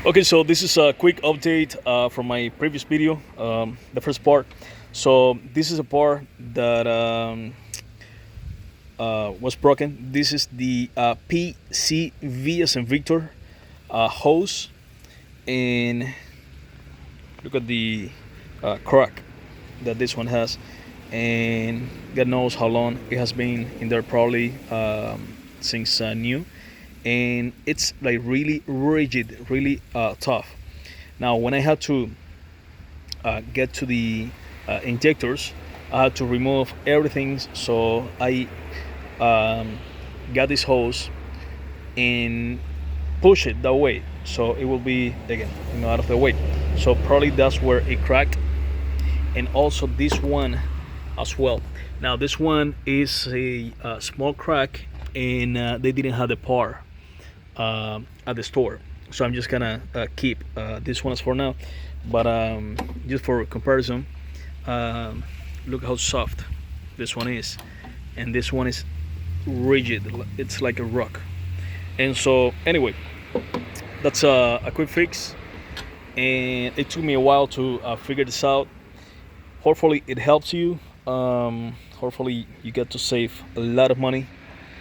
Okay, so this is a quick update from my previous video, the first part. So this is a part that was broken. This is the PCV as in Victor hose, and look at the crack that this one has, and God knows how long it has been in there, probably since new, and it's like really rigid, really tough. Now when I had to get to the injectors, I had to remove everything, so I got this hose and push it that way, so it will be again, out of the way. So probably that's where it cracked, and also this one as well. Now this one is a small crack, and they didn't have the part at the store, so I'm just gonna keep this one as for now. But just for comparison, look how soft this one is, and this one is rigid. It's like a rock. And so anyway, that's a quick fix, and it took me a while to figure this out. Hopefully it helps you. Hopefully you get to save a lot of money.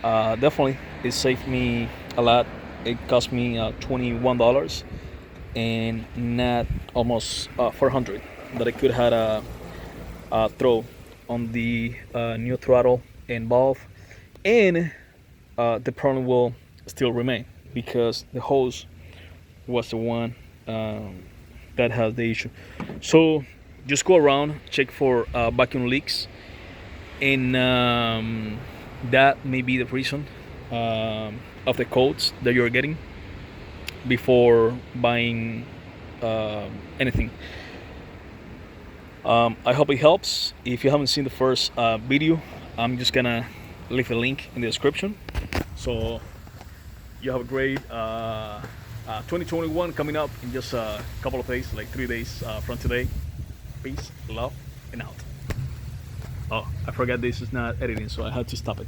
Definitely it saved me a lot. It cost me $21 and not almost 400 that I could have throw on the new throttle and valve, and the problem will still remain because the hose was the one that has the issue. So just go around, check for vacuum leaks, and that may be the reason of the codes that you're getting before buying anything. I hope it helps. If you haven't seen the first video, I'm just gonna leave a link in the description. So you have a great 2021 coming up in just a couple of days, like 3 days from today. Peace, love, and out. Oh, I forgot this is not editing, so I had to stop it.